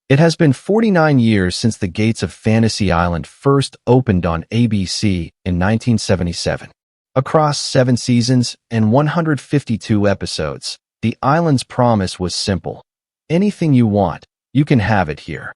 It has been 49 years since the gates of Fantasy Island first opened on ABC in 1977. Across 7 seasons and 152 episodes, the island's promise was simple. Anything you want, you can have it here.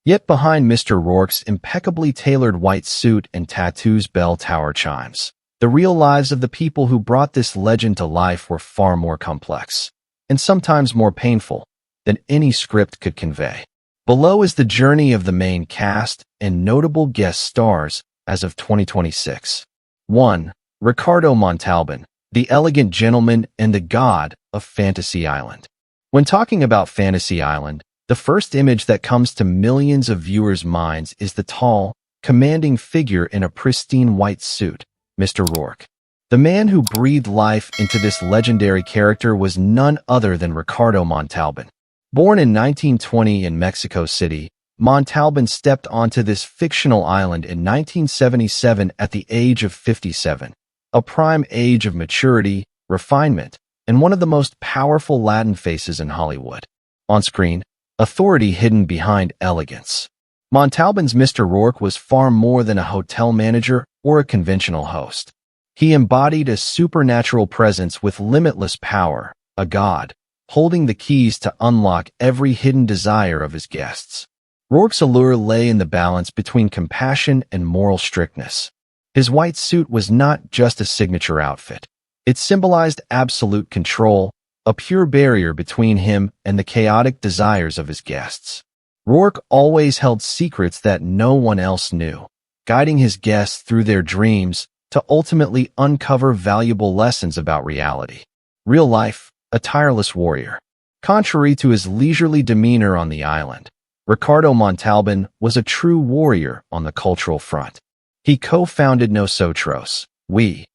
Yet behind Mr. Rourke's impeccably tailored white suit and tattoos bell tower chimes, the real lives of the people who brought this legend to life were far more complex, and sometimes more painful, than any script could convey. Below is the journey of the main cast and notable guest stars as of 2026. 1. Ricardo Montalban, the elegant gentleman and the god of Fantasy Island. When talking about Fantasy Island, the first image that comes to millions of viewers' minds is the tall, commanding figure in a pristine white suit, Mr. Rourke. The man who breathed life into this legendary character was none other than Ricardo Montalban. Born in 1920 in Mexico City, Montalban stepped onto this fictional island in 1977 at the age of 57, a prime age of maturity, refinement, and one of the most powerful Latin faces in Hollywood. On screen, authority hidden behind elegance. Montalban's Mr. Rourke was far more than a hotel manager or a conventional host. He embodied a supernatural presence with limitless power, a god, holding the keys to unlock every hidden desire of his guests. Rourke's allure lay in the balance between compassion and moral strictness. His white suit was not just a signature outfit. It symbolized absolute control, a pure barrier between him and the chaotic desires of his guests. Rourke always held secrets that no one else knew, guiding his guests through their dreams to ultimately uncover valuable lessons about reality. Real life, a tireless warrior. Contrary to his leisurely demeanor on the island, Ricardo Montalban was a true warrior on the cultural front. He co-founded Nosotros, We,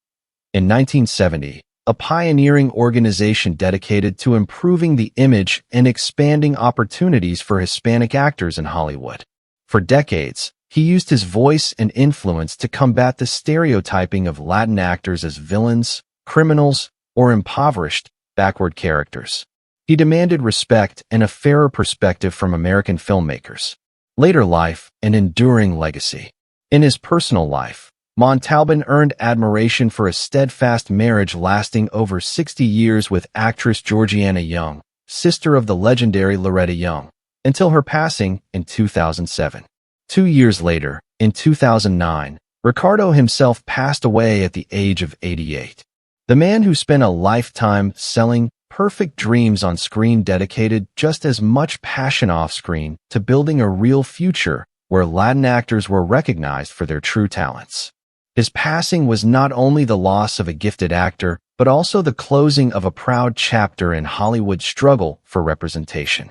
in 1970, a pioneering organization dedicated to improving the image and expanding opportunities for Hispanic actors in Hollywood. For decades, he used his voice and influence to combat the stereotyping of Latin actors as villains, criminals, or impoverished, backward characters. He demanded respect and a fairer perspective from American filmmakers. Later life, an enduring legacy. In his personal life, Montalban earned admiration for a steadfast marriage lasting over 60 years with actress Georgiana Young, sister of the legendary Loretta Young, until her passing in 2007. 2 years later, in 2009, Ricardo himself passed away at the age of 88. The man who spent a lifetime selling perfect dreams on screen dedicated just as much passion off-screen to building a real future where Latin actors were recognized for their true talents. His passing was not only the loss of a gifted actor, but also the closing of a proud chapter in Hollywood's struggle for representation.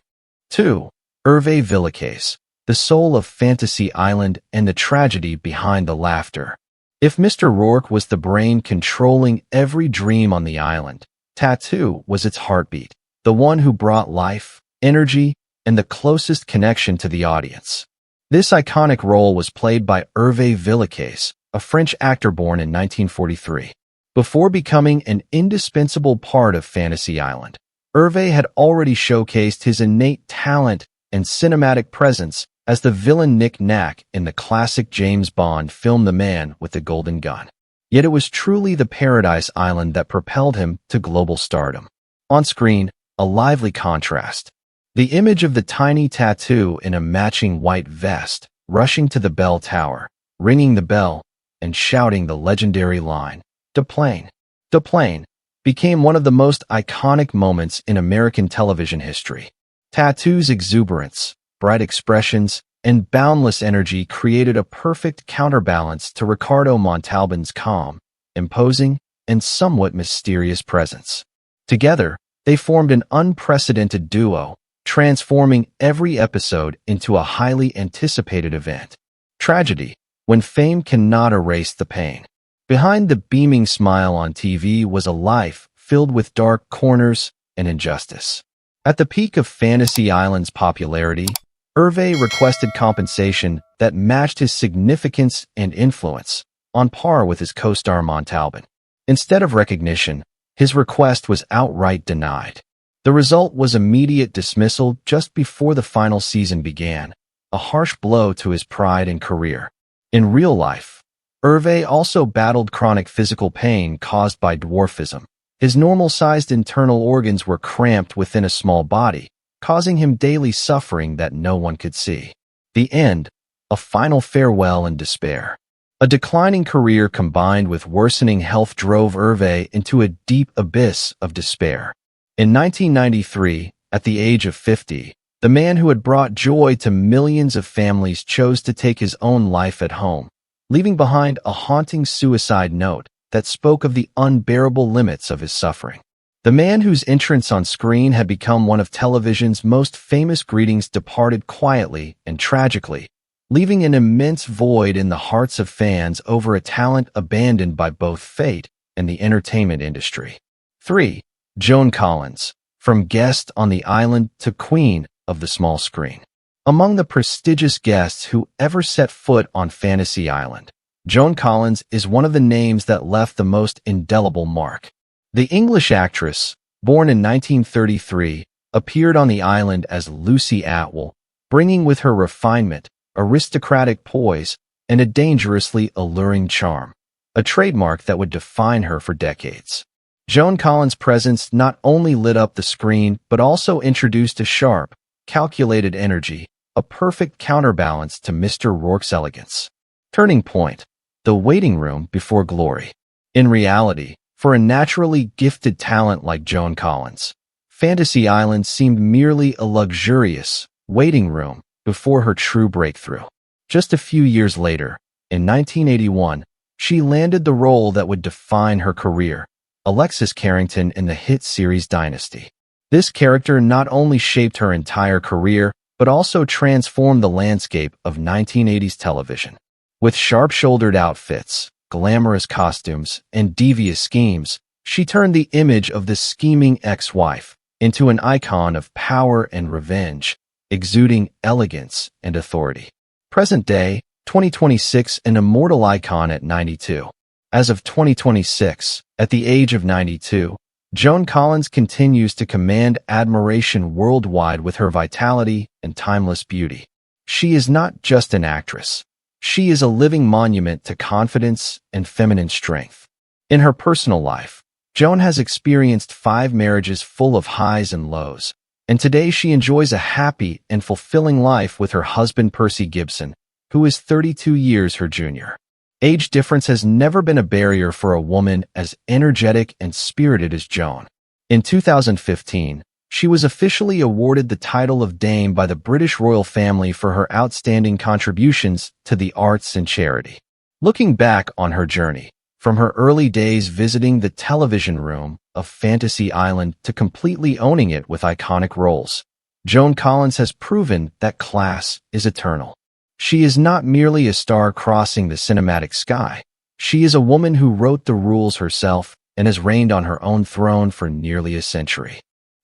2. Hervé Villechaize, the soul of Fantasy Island and the tragedy behind the laughter. If Mr. Rourke was the brain controlling every dream on the island, Tattoo was its heartbeat, the one who brought life, energy, and the closest connection to the audience. This iconic role was played by Hervé Villechaize, a French actor born in 1943. Before becoming an indispensable part of Fantasy Island, Hervé had already showcased his innate talent and cinematic presence as the villain Nick Nack in the classic James Bond film The Man with the Golden Gun. Yet it was truly the Paradise Island that propelled him to global stardom. On screen, a lively contrast. The image of the tiny Tattoo in a matching white vest, rushing to the bell tower, ringing the bell, and shouting the legendary line, "De plane, de plane," became one of the most iconic moments in American television history. Tattoo's exuberance, bright expressions, and boundless energy created a perfect counterbalance to Ricardo Montalban's calm, imposing, and somewhat mysterious presence. Together, they formed an unprecedented duo, transforming every episode into a highly anticipated event. Tragedy, when fame cannot erase the pain. Behind the beaming smile on TV was a life filled with dark corners and injustice. At the peak of Fantasy Island's popularity, Hervé requested compensation that matched his significance and influence, on par with his co-star Montalban. Instead of recognition, his request was outright denied. The result was immediate dismissal just before the final season began, a harsh blow to his pride and career. In real life, Hervé also battled chronic physical pain caused by dwarfism. His normal-sized internal organs were cramped within a small body, causing him daily suffering that no one could see. The end, a final farewell and despair. A declining career combined with worsening health drove Hervé into a deep abyss of despair. In 1993, at the age of 50, the man who had brought joy to millions of families chose to take his own life at home, leaving behind a haunting suicide note that spoke of the unbearable limits of his suffering. The man whose entrance on screen had become one of television's most famous greetings departed quietly and tragically, leaving an immense void in the hearts of fans over a talent abandoned by both fate and the entertainment industry. 3. Joan Collins, from guest on the island to queen of the small screen. Among the prestigious guests who ever set foot on Fantasy Island, Joan Collins is one of the names that left the most indelible mark. The English actress, born in 1933, appeared on the island as Lucy Atwell, bringing with her refinement, aristocratic poise, and a dangerously alluring charm, a trademark that would define her for decades. Joan Collins' presence not only lit up the screen but also introduced a sharp, calculated energy, a perfect counterbalance to Mr. Rourke's elegance. Turning point: the waiting room before glory. In reality, for a naturally gifted talent like Joan Collins, Fantasy Island seemed merely a luxurious waiting room before her true breakthrough. Just a few years later, in 1981, she landed the role that would define her career, Alexis Carrington in the hit series Dynasty. This character not only shaped her entire career, but also transformed the landscape of 1980s television. With sharp-shouldered outfits, glamorous costumes, and devious schemes, she turned the image of the scheming ex-wife into an icon of power and revenge, exuding elegance and authority. Present day, 2026, an immortal icon at 92. As of 2026, at the age of 92, Joan Collins continues to command admiration worldwide with her vitality and timeless beauty. She is not just an actress. She is a living monument to confidence and feminine strength. In her personal life, Joan has experienced 5 marriages full of highs and lows, and today she enjoys a happy and fulfilling life with her husband Percy Gibson, who is 32 years her junior. Age difference has never been a barrier for a woman as energetic and spirited as Joan. In 2015, she was officially awarded the title of Dame by the British royal family for her outstanding contributions to the arts and charity. Looking back on her journey, from her early days visiting the television room of Fantasy Island to completely owning it with iconic roles, Joan Collins has proven that class is eternal. She is not merely a star crossing the cinematic sky. She is a woman who wrote the rules herself and has reigned on her own throne for nearly a century.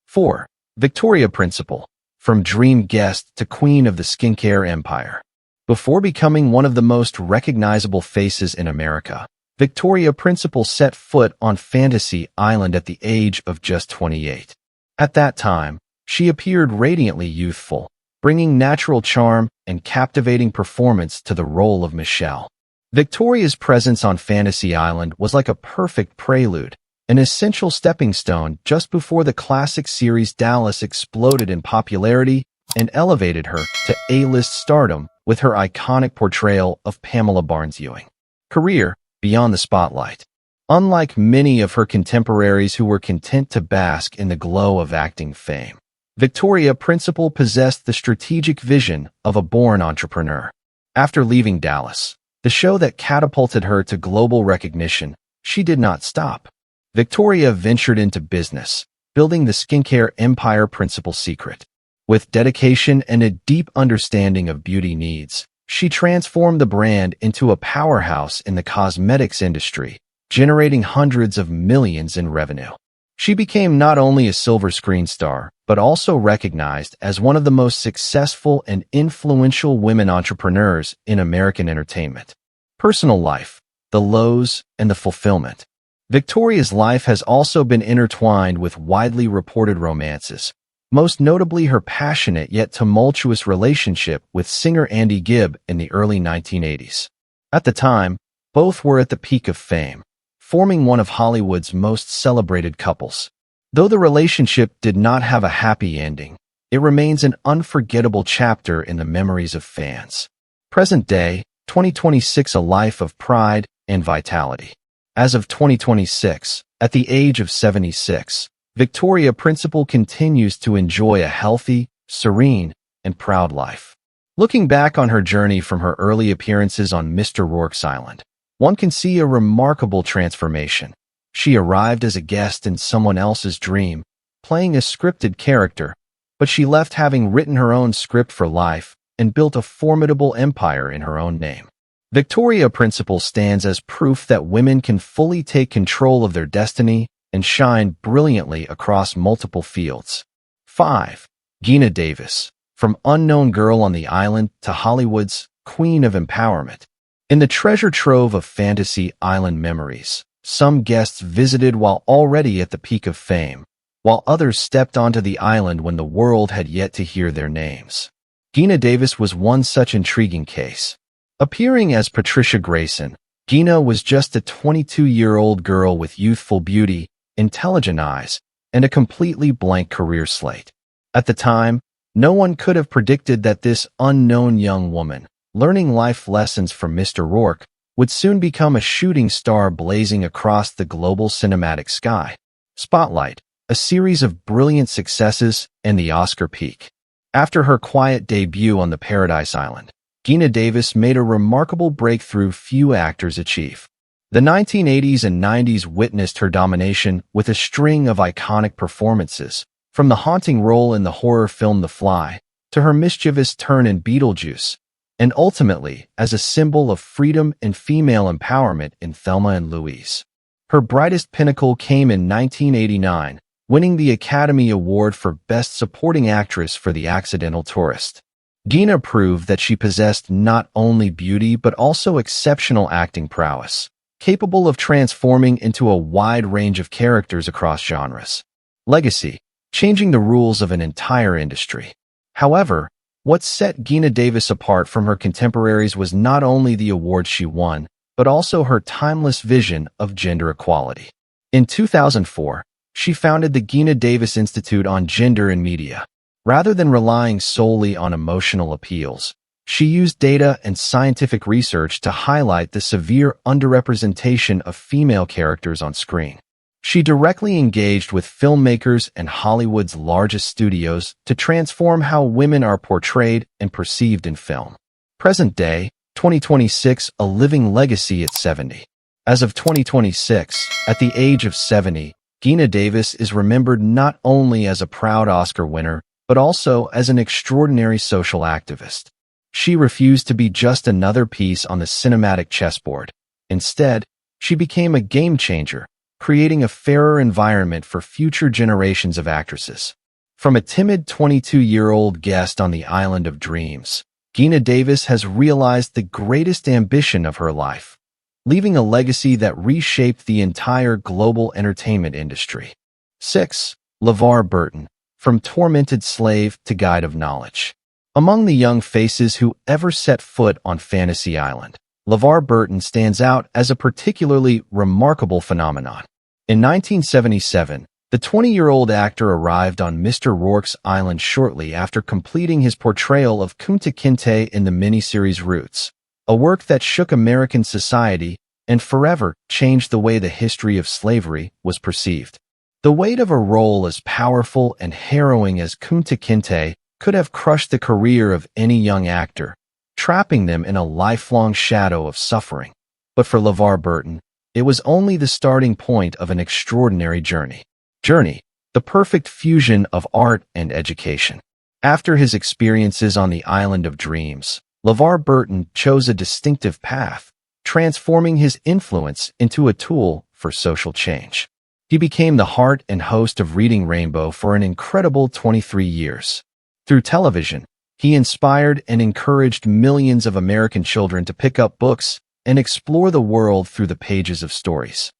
4. Victoria Principal, from dream guest to queen of the skincare empire. Before becoming one of the most recognizable faces in America, Victoria Principal set foot on Fantasy Island at the age of just 28. At that time, she appeared radiantly youthful, bringing natural charm and captivating performance to the role of Michelle. Victoria's presence on Fantasy Island was like a perfect prelude, an essential stepping stone just before the classic series Dallas exploded in popularity and elevated her to A-list stardom with her iconic portrayal of Pamela Barnes Ewing. Career beyond the spotlight. Unlike many of her contemporaries who were content to bask in the glow of acting fame, Victoria Principal possessed the strategic vision of a born entrepreneur. After leaving Dallas, the show that catapulted her to global recognition, she did not stop. Victoria ventured into business, building the skincare empire Principal Secret. With dedication and a deep understanding of beauty needs, she transformed the brand into a powerhouse in the cosmetics industry, generating hundreds of millions in revenue. She became not only a silver screen star, but also recognized as one of the most successful and influential women entrepreneurs in American entertainment. Personal life, the lows, and the fulfillment. Victoria's life has also been intertwined with widely reported romances, most notably her passionate yet tumultuous relationship with singer Andy Gibb in the early 1980s. At the time, both were at the peak of fame, forming one of Hollywood's most celebrated couples. Though the relationship did not have a happy ending, it remains an unforgettable chapter in the memories of fans. Present day, 2026, a life of pride and vitality. As of 2026, at the age of 76, Victoria Principal continues to enjoy a healthy, serene, and proud life. Looking back on her journey from her early appearances on Mr. Rourke's Island, one can see a remarkable transformation. She arrived as a guest in someone else's dream, playing a scripted character, but she left having written her own script for life and built a formidable empire in her own name. Victoria Principal stands as proof that women can fully take control of their destiny and shine brilliantly across multiple fields. 5. Geena Davis. From unknown girl on the island to Hollywood's queen of empowerment. In the treasure trove of Fantasy Island memories, some guests visited while already at the peak of fame, while others stepped onto the island when the world had yet to hear their names. Geena Davis was one such intriguing case. Appearing as Patricia Grayson, Geena was just a 22-year-old girl with youthful beauty, intelligent eyes, and a completely blank career slate. At the time, no one could have predicted that this unknown young woman, learning life lessons from Mr. Rourke, would soon become a shooting star blazing across the global cinematic sky. Spotlight, a series of brilliant successes, and the Oscar peak. After her quiet debut on the Paradise Island, Geena Davis made a remarkable breakthrough few actors achieve. The 1980s and 90s witnessed her domination with a string of iconic performances, from the haunting role in the horror film The Fly, to her mischievous turn in Beetlejuice, and ultimately as a symbol of freedom and female empowerment in Thelma and Louise. Her brightest pinnacle came in 1989, winning the Academy Award for Best Supporting Actress for The Accidental Tourist. Geena proved that she possessed not only beauty but also exceptional acting prowess, capable of transforming into a wide range of characters across genres. Legacy, changing the rules of an entire industry. However, what set Geena Davis apart from her contemporaries was not only the awards she won, but also her timeless vision of gender equality. In 2004, she founded the Geena Davis Institute on Gender in Media. Rather than relying solely on emotional appeals, she used data and scientific research to highlight the severe underrepresentation of female characters on screen. She directly engaged with filmmakers and Hollywood's largest studios to transform how women are portrayed and perceived in film. Present day, 2026, a living legacy at 70. As of 2026, at the age of 70, Geena Davis is remembered not only as a proud Oscar winner, but also as an extraordinary social activist. She refused to be just another piece on the cinematic chessboard. Instead, she became a game changer, creating a fairer environment for future generations of actresses. From a timid 22-year-old guest on the Island of Dreams, Geena Davis has realized the greatest ambition of her life, leaving a legacy that reshaped the entire global entertainment industry. 6. LeVar Burton. From tormented slave to guide of knowledge. Among the young faces who ever set foot on Fantasy Island, LeVar Burton stands out as a particularly remarkable phenomenon. In 1977, the 20-year-old actor arrived on Mr. Rourke's Island shortly after completing his portrayal of Kunta Kinte in the miniseries Roots, a work that shook American society and forever changed the way the history of slavery was perceived. The weight of a role as powerful and harrowing as Kunta Kinte could have crushed the career of any young actor, trapping them in a lifelong shadow of suffering. But for LeVar Burton, it was only the starting point of an extraordinary journey. The perfect fusion of art and education. After his experiences on the Island of Dreams, LeVar Burton chose a distinctive path, transforming his influence into a tool for social change. He became the heart and host of Reading Rainbow for an incredible 23 years. Through television, he inspired and encouraged millions of American children to pick up books and explore the world through the pages of stories.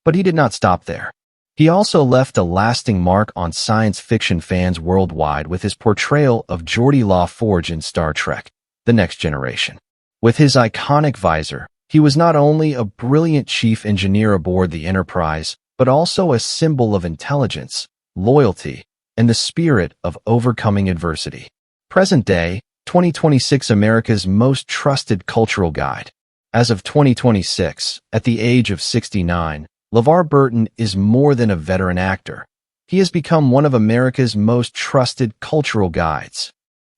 But he did not stop there. He also left a lasting mark on science fiction fans worldwide with his portrayal of Geordi LaForge in Star Trek: The Next Generation. With his iconic visor, he was not only a brilliant chief engineer aboard the Enterprise, but also a symbol of intelligence, loyalty, and the spirit of overcoming adversity. Present day, 2026 America's most trusted cultural guide. As of 2026, at the age of 69, LeVar Burton is more than a veteran actor. He has become one of America's most trusted cultural guides.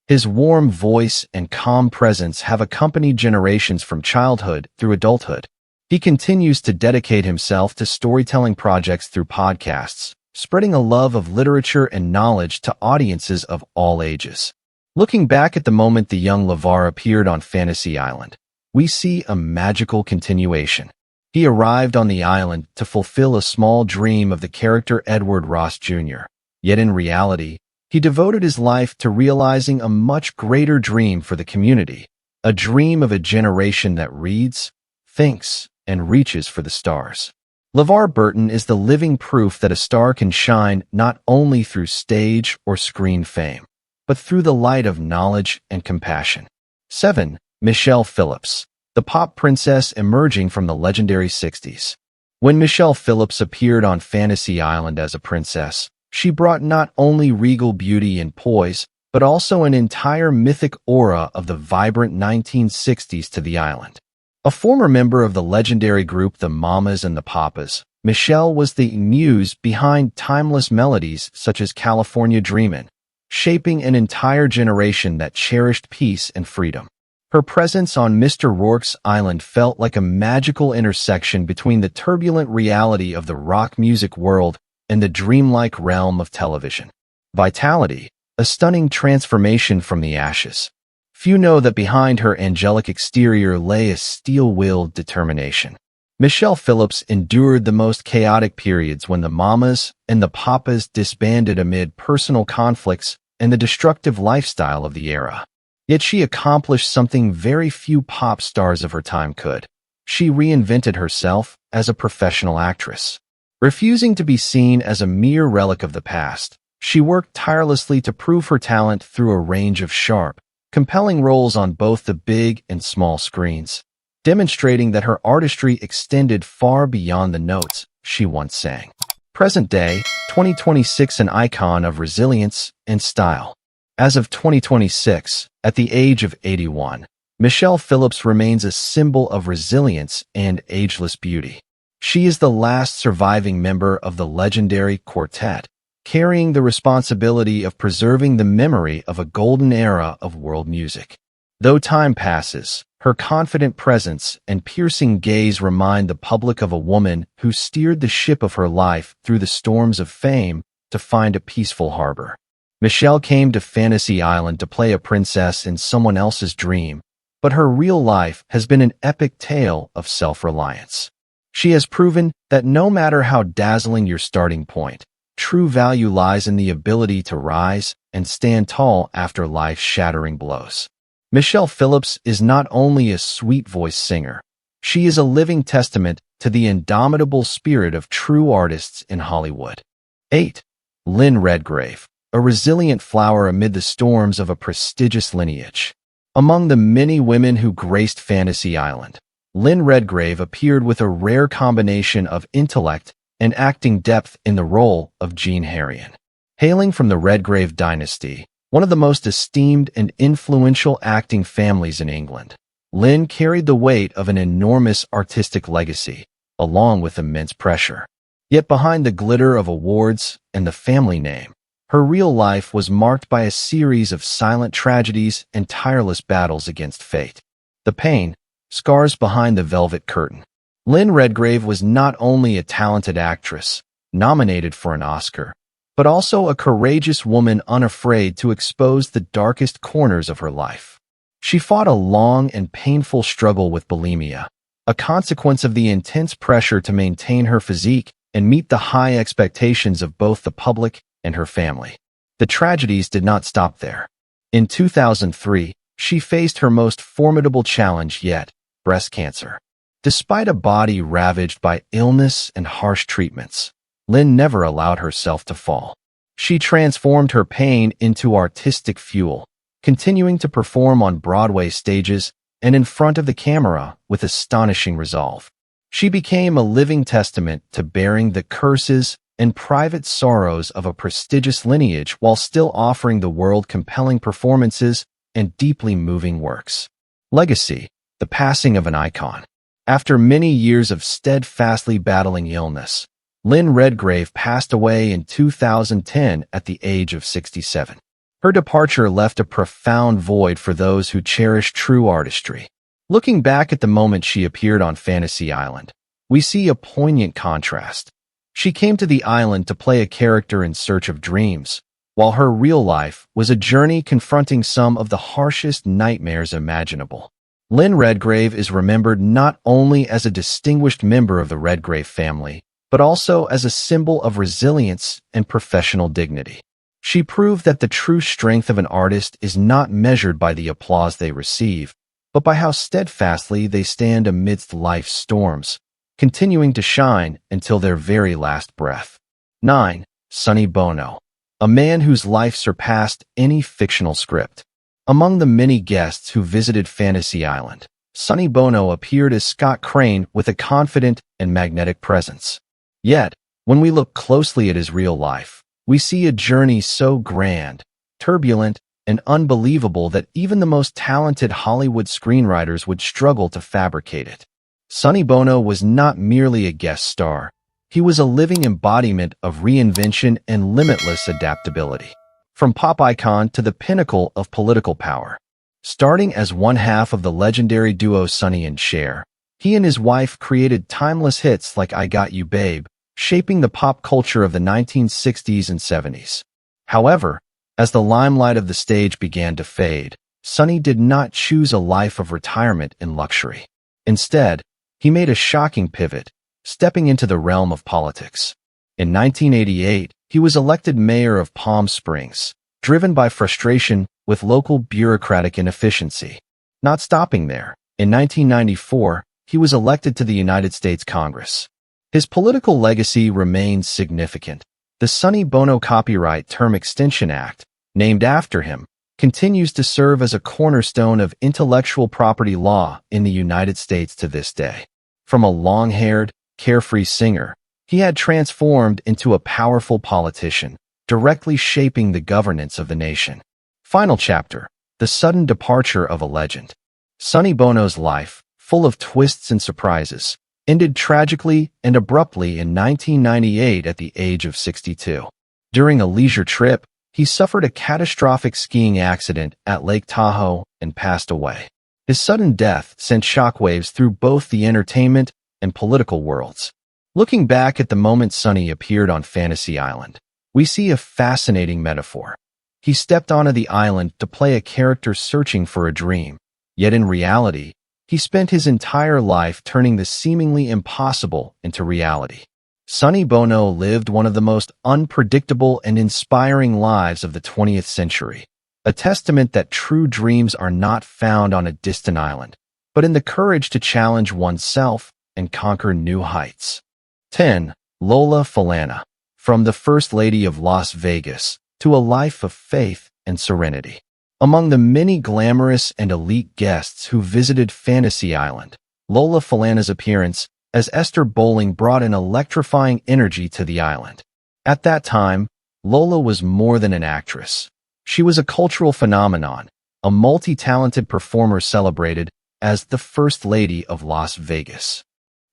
His warm voice and calm presence have accompanied generations from childhood through adulthood. He continues to dedicate himself to storytelling projects through podcasts, spreading a love of literature and knowledge to audiences of all ages. Looking back at the moment the young LeVar appeared on Fantasy Island, we see a magical continuation. He arrived on the island to fulfill a small dream of the character Edward Ross Jr. Yet in reality, he devoted his life to realizing a much greater dream for the community, a dream of a generation that reads, thinks, and reaches for the stars. LeVar Burton is the living proof that a star can shine not only through stage or screen fame, but through the light of knowledge and compassion. 7. Michelle Phillips, the pop princess emerging from the legendary 60s. When Michelle Phillips appeared on Fantasy Island as a princess, she brought not only regal beauty and poise, but also an entire mythic aura of the vibrant 1960s to the island. A former member of the legendary group the Mamas and the Papas, Michelle was the muse behind timeless melodies such as California Dreamin', shaping an entire generation that cherished peace and freedom. Her presence on Mr. Rourke's Island felt like a magical intersection between the turbulent reality of the rock music world and the dreamlike realm of television. Vitality, a stunning transformation from the ashes. Few know that behind her angelic exterior lay a steel-willed determination. Michelle Phillips endured the most chaotic periods when the Mamas and the Papas disbanded amid personal conflicts and the destructive lifestyle of the era. Yet she accomplished something very few pop stars of her time could. She reinvented herself as a professional actress. Refusing to be seen as a mere relic of the past, she worked tirelessly to prove her talent through a range of sharp, compelling roles on both the big and small screens, demonstrating that her artistry extended far beyond the notes she once sang. Present day, 2026 an icon of resilience and style. As of 2026, at the age of 81, Michelle Phillips remains a symbol of resilience and ageless beauty. She is the last surviving member of the legendary quartet, carrying the responsibility of preserving the memory of a golden era of world music. Though time passes, her confident presence and piercing gaze remind the public of a woman who steered the ship of her life through the storms of fame to find a peaceful harbor. Michelle came to Fantasy Island to play a princess in someone else's dream, but her real life has been an epic tale of self-reliance. She has proven that no matter how dazzling your starting point, true value lies in the ability to rise and stand tall after life's shattering blows. Michelle Phillips is not only a sweet-voiced singer, she is a living testament to the indomitable spirit of true artists in Hollywood. 8. Lynn Redgrave, a resilient flower amid the storms of a prestigious lineage. Among the many women who graced Fantasy Island, Lynn Redgrave appeared with a rare combination of intellect and acting depth in the role of Jean Harrion. Hailing from the Redgrave dynasty, one of the most esteemed and influential acting families in England, Lynn carried the weight of an enormous artistic legacy, along with immense pressure. Yet behind the glitter of awards and the family name, her real life was marked by a series of silent tragedies and tireless battles against fate. The pain, scars behind the velvet curtain. Lynn Redgrave was not only a talented actress, nominated for an Oscar, but also a courageous woman unafraid to expose the darkest corners of her life. She fought a long and painful struggle with bulimia, a consequence of the intense pressure to maintain her physique and meet the high expectations of both the public and her family. The tragedies did not stop there. In 2003, she faced her most formidable challenge yet, breast cancer. Despite a body ravaged by illness and harsh treatments, Lynn never allowed herself to fall. She transformed her pain into artistic fuel, continuing to perform on Broadway stages and in front of the camera with astonishing resolve. She became a living testament to bearing the curses and private sorrows of a prestigious lineage while still offering the world compelling performances and deeply moving works. Legacy: the passing of an icon. After many years of steadfastly battling illness, Lynn Redgrave passed away in 2010 at the age of 67. Her departure left a profound void for those who cherish true artistry. Looking back at the moment she appeared on Fantasy Island, we see a poignant contrast. She came to the island to play a character in search of dreams, while her real life was a journey confronting some of the harshest nightmares imaginable. Lynn Redgrave is remembered not only as a distinguished member of the Redgrave family, but also as a symbol of resilience and professional dignity. She proved that the true strength of an artist is not measured by the applause they receive, but by how steadfastly they stand amidst life's storms, continuing to shine until their very last breath. 9. Sonny Bono, a man whose life surpassed any fictional script. Among the many guests who visited Fantasy Island, Sonny Bono appeared as Scott Crane with a confident and magnetic presence. Yet, when we look closely at his real life, we see a journey so grand, turbulent, and unbelievable that even the most talented Hollywood screenwriters would struggle to fabricate it. Sonny Bono was not merely a guest star. He was a living embodiment of reinvention and limitless adaptability. From pop icon to the pinnacle of political power. Starting as one half of the legendary duo Sonny and Cher, he and his wife created timeless hits like I Got You Babe, shaping the pop culture of the 1960s and 70s. However, as the limelight of the stage began to fade, Sonny did not choose a life of retirement and luxury. Instead, he made a shocking pivot, stepping into the realm of politics. In 1988, he was elected mayor of Palm Springs, driven by frustration with local bureaucratic inefficiency. Not stopping there, in 1994, he was elected to the United States Congress. His political legacy remains significant. The Sonny Bono Copyright Term Extension Act, named after him, continues to serve as a cornerstone of intellectual property law in the United States to this day. From a long-haired, carefree singer, he had transformed into a powerful politician, directly shaping the governance of the nation. Final chapter: the sudden departure of a legend. Sonny Bono's life, full of twists and surprises, ended tragically and abruptly in 1998 at the age of 62. During a leisure trip, he suffered a catastrophic skiing accident at Lake Tahoe and passed away. His sudden death sent shockwaves through both the entertainment and political worlds. Looking back at the moment Sonny appeared on Fantasy Island, we see a fascinating metaphor. He stepped onto the island to play a character searching for a dream, yet in reality, he spent his entire life turning the seemingly impossible into reality. Sonny Bono lived one of the most unpredictable and inspiring lives of the 20th century, a testament that true dreams are not found on a distant island, but in the courage to challenge oneself and conquer new heights. 10. Lola Falana. From the First Lady of Las Vegas to a life of faith and serenity. Among the many glamorous and elite guests who visited Fantasy Island, Lola Falana's appearance as Esther Bowling brought an electrifying energy to the island. At that time, Lola was more than an actress. She was a cultural phenomenon, a multi-talented performer celebrated as the First Lady of Las Vegas.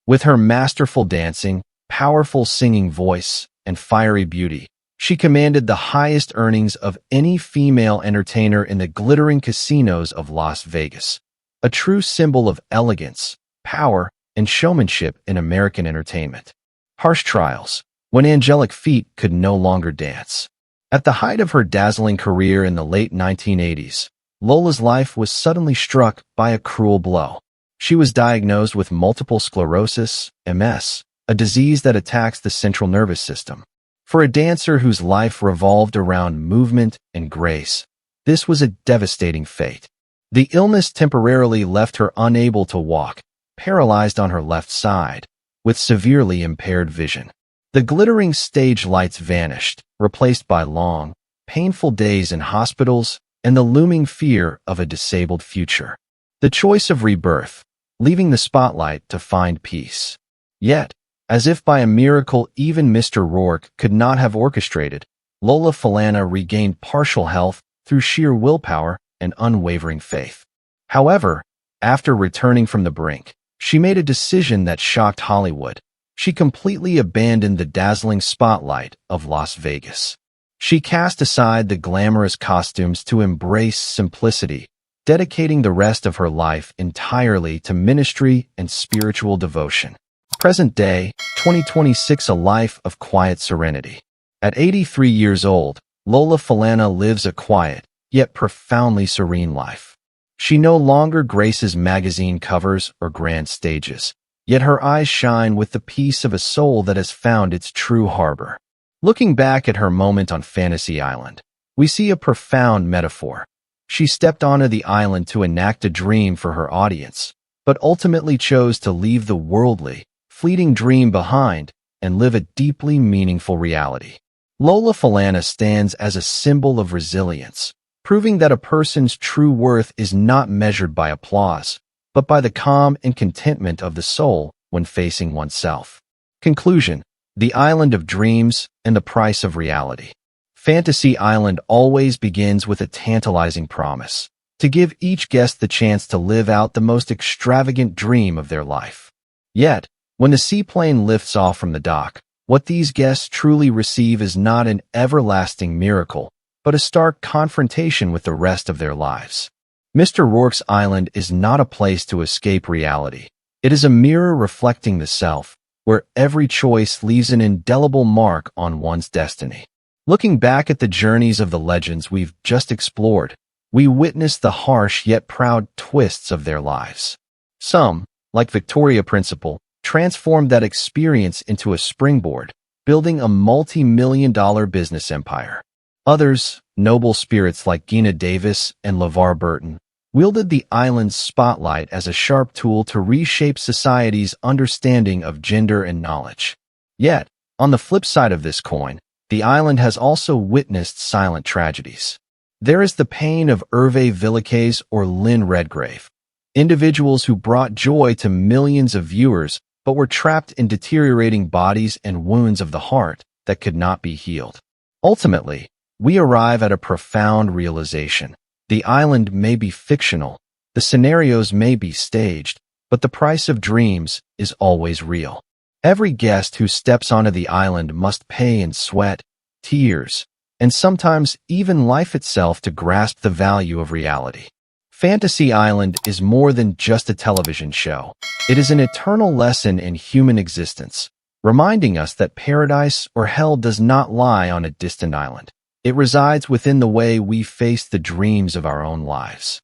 With her masterful dancing, powerful singing voice, and fiery beauty, she commanded the highest earnings of any female entertainer in the glittering casinos of Las Vegas, a true symbol of elegance, power, and showmanship in American entertainment. Harsh trials, when angelic feet could no longer dance. At the height of her dazzling career in the late 1980s, Lola's life was suddenly struck by a cruel blow. She was diagnosed with multiple sclerosis, MS, a disease that attacks the central nervous system. For a dancer whose life revolved around movement and grace, this was a devastating fate. The illness temporarily left her unable to walk, paralyzed on her left side, with severely impaired vision. The glittering stage lights vanished, replaced by long, painful days in hospitals and the looming fear of a disabled future. The choice of rebirth, leaving the spotlight to find peace. Yet, as if by a miracle even Mr. Rourke could not have orchestrated, Lola Falana regained partial health through sheer willpower and unwavering faith. However, after returning from the brink, she made a decision that shocked Hollywood. She completely abandoned the dazzling spotlight of Las Vegas. She cast aside the glamorous costumes to embrace simplicity, dedicating the rest of her life entirely to ministry and spiritual devotion. Present day, 2026, a life of quiet serenity. At 83 years old, Lola Falana lives a quiet, yet profoundly serene life. She no longer graces magazine covers or grand stages, yet her eyes shine with the peace of a soul that has found its true harbor. Looking back at her moment on Fantasy Island, we see a profound metaphor. She stepped onto the island to enact a dream for her audience, but ultimately chose to leave the worldly, fleeting dream behind and live a deeply meaningful reality. Lola Falana stands as a symbol of resilience, proving that a person's true worth is not measured by applause, but by the calm and contentment of the soul when facing oneself. Conclusion: The Island of Dreams and the Price of Reality. Fantasy Island always begins with a tantalizing promise to give each guest the chance to live out the most extravagant dream of their life. Yet, when the seaplane lifts off from the dock, what these guests truly receive is not an everlasting miracle, but a stark confrontation with the rest of their lives. Mr. Rourke's Island is not a place to escape reality. It is a mirror reflecting the self, where every choice leaves an indelible mark on one's destiny. Looking back at the journeys of the legends we've just explored, we witness the harsh yet proud twists of their lives. Some, like Victoria Principal, transformed that experience into a springboard, building a multi-million-dollar business empire. Others, noble spirits like Geena Davis and LeVar Burton, wielded the island's spotlight as a sharp tool to reshape society's understanding of gender and knowledge. Yet, on the flip side of this coin, the island has also witnessed silent tragedies. There is the pain of Hervé Villacques or Lynn Redgrave, individuals who brought joy to millions of viewers but were trapped in deteriorating bodies and wounds of the heart that could not be healed. Ultimately, we arrive at a profound realization. The island may be fictional, the scenarios may be staged, but the price of dreams is always real. Every guest who steps onto the island must pay in sweat, tears, and sometimes even life itself to grasp the value of reality. Fantasy Island is more than just a television show. It is an eternal lesson in human existence, reminding us that paradise or hell does not lie on a distant island. It resides within the way we face the dreams of our own lives.